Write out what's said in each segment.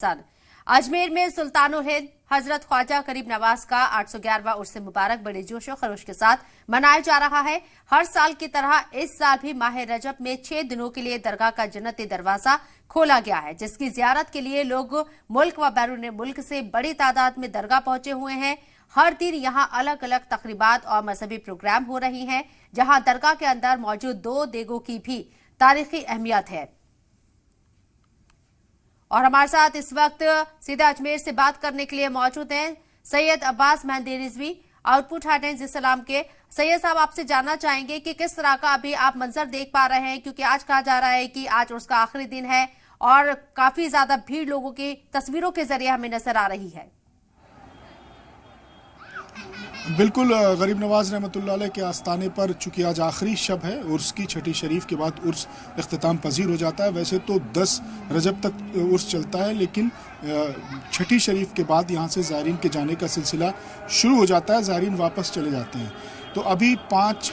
अजमेर में सुल्तानुल हिंद हजरत ख्वाजा गरीब नवाज का 811वां उर्स मुबारक बड़े जोश और खरोश के साथ मनाया जा रहा है। हर साल की तरह इस साल भी माह रजब में 6 दिनों के लिए दरगाह का जन्नती दरवाजा खोला गया है, जिसकी जियारत के लिए लोग मुल्क व बैरून मुल्क से बड़ी तादाद में दरगाह पहुंचे हुए हैं। हर दिन यहां अलग अलग तकरीबात और मजहबी प्रोग्राम हो रही हैं, जहां दरगाह के अंदर मौजूद 2 देगों की भी तारीखी अहमियत है। और हमारे साथ इस वक्त सीधे अजमेर से बात करने के लिए मौजूद हैं सैयद अब्बास मेहंदी रिजवी, आउटपुट हेडलाइंस इस्लाम के। सैयद साहब, आपसे जानना चाहेंगे कि किस तरह का अभी आप मंजर देख पा रहे हैं, क्योंकि आज कहा जा रहा है कि आज उसका आखिरी दिन है और काफी ज्यादा भीड़ लोगों की तस्वीरों के जरिए हमें नजर आ रही है। बिल्कुल, गरीब नवाज रहमतुल्लाह अलैह के आस्थाने पर चूँकि आज आखिरी शब है उर्स की, छठी शरीफ के बाद उर्स इख्तिताम पजीर हो जाता है। वैसे तो 10 रजब तक उर्स चलता है, लेकिन छठी शरीफ के बाद यहाँ से ज़ायरीन के जाने का सिलसिला शुरू हो जाता है, ज़ायरीन वापस चले जाते हैं। तो अभी 5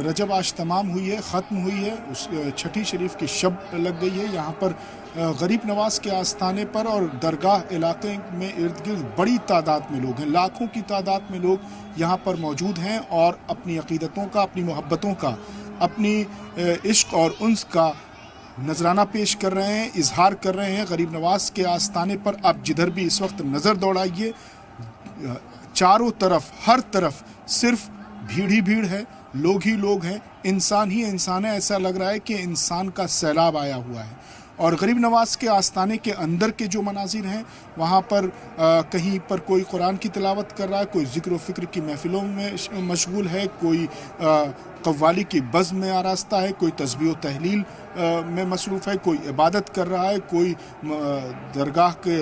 रजब आज तमाम हुई है, ख़त्म हुई है, उस छठी शरीफ की शब लग गई है। यहाँ पर गरीब नवाज के आस्थाने पर और दरगाह इलाके में इर्द गिर्द बड़ी तादाद में लोग हैं, लाखों की तादाद में लोग यहाँ पर मौजूद हैं और अपनी अक़ीदतों का, अपनी मोहब्बतों का, अपनी इश्क और उन्स का नजराना पेश कर रहे हैं, इजहार कर रहे हैं। गरीब नवाज के आस्थाने पर आप जिधर भी इस वक्त नज़र दौड़ाइए, चारों तरफ, हर तरफ सिर्फ भीड़ ही भीड़ है, लोग ही लोग हैं, इंसान ही इंसान है। ऐसा लग रहा है कि इंसान का सैलाब आया हुआ है। और गरीब नवाज के आस्थाने के अंदर के जो मनाजिर हैं, वहाँ पर कहीं पर कोई कुरान की तिलावत कर रहा है, कोई ज़िक्र व फ़िक्र की महफ़िलों में मशगूल है, कोई कव्वाली की बज़्म में आरास्ता है, कोई तस्बीह व तहलील में मसरूफ़ है, कोई इबादत कर रहा है, कोई दरगाह के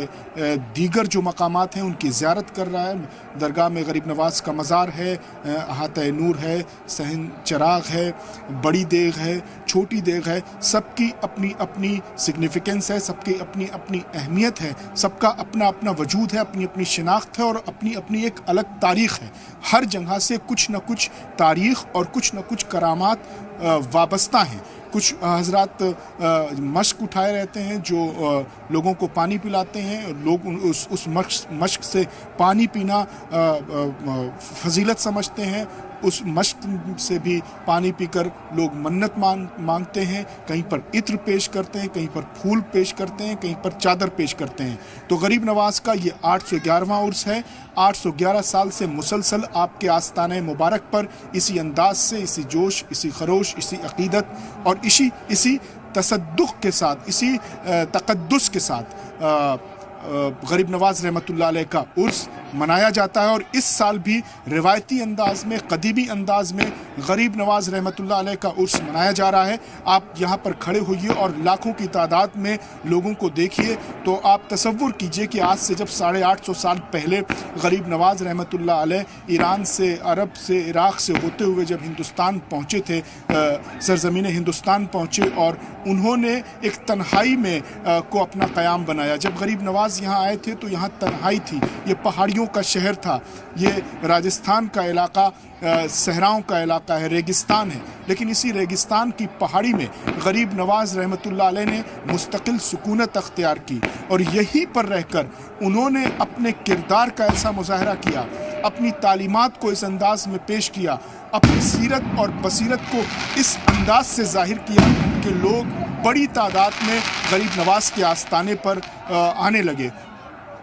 दीगर जो मकामात हैं उनकी ज़ियारत कर रहा है। दरगाह में गरीब नवाज का मज़ार है, अहाता नूर है, सहन चराग है, बड़ी देग है, छोटी देग है, सबकी अपनी अपनी सिग्निफिकेंस है, सबकी अपनी अपनी अहमियत है, सबका अपना अपना वजूद है, अपनी अपनी शिनाख्त है और अपनी अपनी एक अलग तारीख़ है। हर जगह से कुछ न कुछ तारीख़ और कुछ न कुछ करामात वाबस्ता हैं। कुछ हजरात मश्क उठाए रहते हैं जो लोगों को पानी पिलाते हैं। लोग उस मश्क से पानी पीना फजीलत समझते हैं। उस मश्क से भी पानी पीकर लोग मन्नत मांगते हैं, कहीं पर इत्र पेश करते हैं, कहीं पर फूल पेश करते हैं, कहीं पर चादर पेश करते हैं। तो गरीब नवाज का ये 811वां उर्स है। 811 साल से मुसलसल आपके आस्ताने मुबारक पर इसी अंदाज से, इसी जोश, इसी खरोश, इसी अकीदत और इसी तसद्दुक़ के साथ, इसी तक़द्दुस के साथ गरीब नवाज रहमतुल्लाह अलैह का उर्स मनाया जाता है। और इस साल भी रिवायती अंदाज में, कदीमी अंदाज में गरीब नवाज रहमतुल्लाह अलैह का उर्स मनाया जा रहा है। आप यहाँ पर खड़े होइए और लाखों की तादाद में लोगों को देखिए तो आप तसव्वुर कीजिए कि आज से जब 850 साल पहले गरीब नवाज रहमतुल्लाह अलैह ईरान से, अरब से, इराक़ से होते हुए जब हिंदुस्तान पहुँचे थे, सरज़मीन हिंदुस्तान पहुँचे और उन्होंने एक तन्हाई में को अपना क़याम बनाया। जब गरीब नवाज यहाँ आए थे तो यहाँ तन्हाई थी, ये पहाड़ियों का शहर था, ये राजस्थान का इलाका सहराओं का इलाका है, रेगिस्तान है। लेकिन इसी रेगिस्तान की पहाड़ी में गरीब नवाज रहमतुल्लाह अलैह ने मुस्तकिल सुकूनत अख्तियार की और यहीं पर रहकर उन्होंने अपने किरदार का ऐसा मुजाहरा किया, अपनी तालीमात को इस अंदाज में पेश किया, अपनी सीरत और बसीरत को इस अंदाज से जाहिर किया कि लोग बड़ी तादाद में गरीब नवाज के आस्थाने पर आने लगे।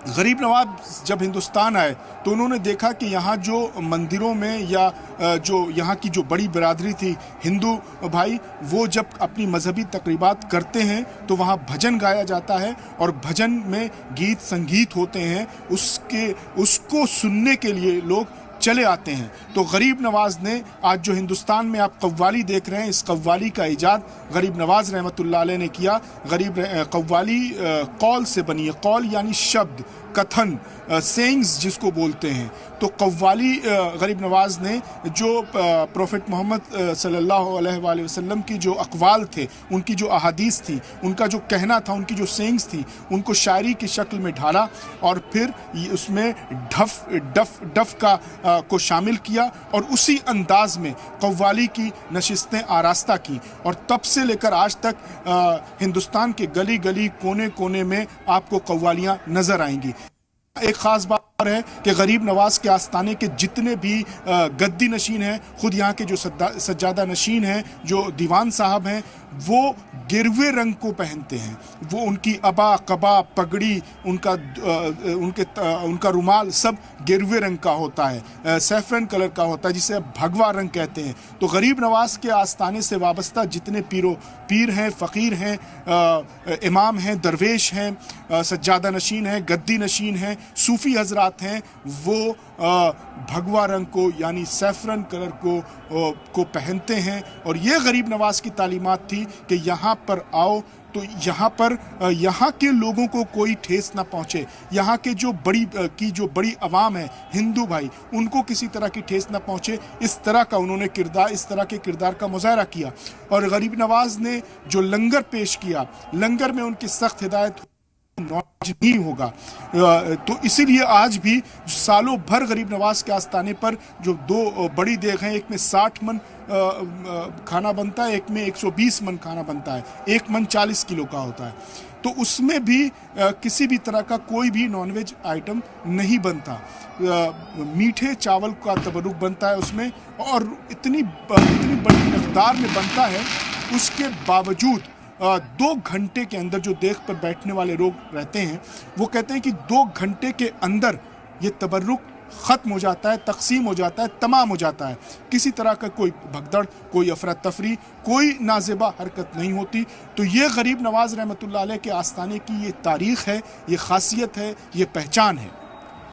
गरीब नवाज जब हिंदुस्तान आए तो उन्होंने देखा कि यहाँ जो मंदिरों में या जो यहाँ की जो बड़ी बिरादरी थी हिंदू भाई, वो जब अपनी मजहबी तकरीबात करते हैं तो वहाँ भजन गाया जाता है और भजन में गीत संगीत होते हैं, उसको सुनने के लिए लोग चले आते हैं। तो गरीब नवाज ने आज जो हिंदुस्तान में आप कव्वाली देख रहे हैं, इस कव्वाली का ईजाद गरीब नवाज रहमतुल्लाह अलैह ने किया। कव्वाली कौल से बनी है, कौल यानी शब्द, कथन, सेइंग्स जिसको बोलते हैं। तो कव्वाली गरीब नवाज ने जो प्रोफेट मोहम्मद सल्लल्लाहु अलैहि वसल्लम की जो अक़वाल थे, उनकी जो अहादीस थी, उनका जो कहना था, उनकी जो सेइंग्स थी, उनको शायरी की शक्ल में ढाला और फिर उसमें डफ का को शामिल किया और उसी अंदाज में कव्वाली की नशिस्तें आरास्ता की, और तब से लेकर आज तक हिंदुस्तान के गली गली कोने कोने में आपको कव्वालियाँ नजर आएंगी। एक खास बात है कि गरीब नवाज के आस्थाने के जितने भी गद्दी नशीन हैं, खुद यहाँ के जो सज्जादा नशीन हैं, जो दीवान साहब हैं, वो गिरवे रंग को पहनते हैं। वो उनकी अबा कबा पगड़ी उनका रुमाल सब गिरवे रंग का होता है, सैफरन कलर का होता है, जिसे भगवा रंग कहते हैं। तो गरीब नवाज के आस्थाने से वाबस्ता जितने पीर हैं, फ़कीर हैं, इमाम हैं, दरवेश हैं, सज्जादा नशीन हैं, गद्दी नशीन हैं, सूफ़ी हजरात हैं, वो भगवा रंग को यानी सैफरन कलर को पहनते हैं। और ये गरीब नवाज की तालीमात थी कि यहाँ पर आओ तो यहाँ के लोगों को कोई ठेस ना पहुँचे, यहाँ के जो बड़ी अवाम है, हिंदू भाई, उनको किसी तरह की ठेस ना पहुँचे। इस तरह के किरदार का मुजाहरा किया। और गरीब नवाज ने जो लंगर पेश किया, लंगर में उनकी सख्त हिदायत नहीं होगा। तो इसीलिए आज भी सालों भर गरीब नवाज के आस्थाने पर जो दो बड़ी देग हैं, एक में 60 मन खाना बनता है, एक में 120 मन खाना बनता है, एक मन 40 किलो का होता है। तो उसमें भी किसी भी तरह का कोई भी नॉनवेज आइटम नहीं बनता। मीठे चावल का तबरुक बनता है उसमें, और इतनी बड़ी मकदार में बनता है। उसके बावजूद 2 घंटे के अंदर जो देख पर बैठने वाले लोग रहते हैं, वो कहते हैं कि 2 घंटे के अंदर ये तबरुक ख़त्म हो जाता है, तकसीम हो जाता है, तमाम हो जाता है। किसी तरह का कोई भगदड़, कोई अफरा तफरी, कोई नाज़ेबा हरकत नहीं होती। तो ये गरीब नवाज रहमतुल्लाह अलैह के आस्थाने की ये तारीख़ है, ये ख़ासियत है, ये पहचान है।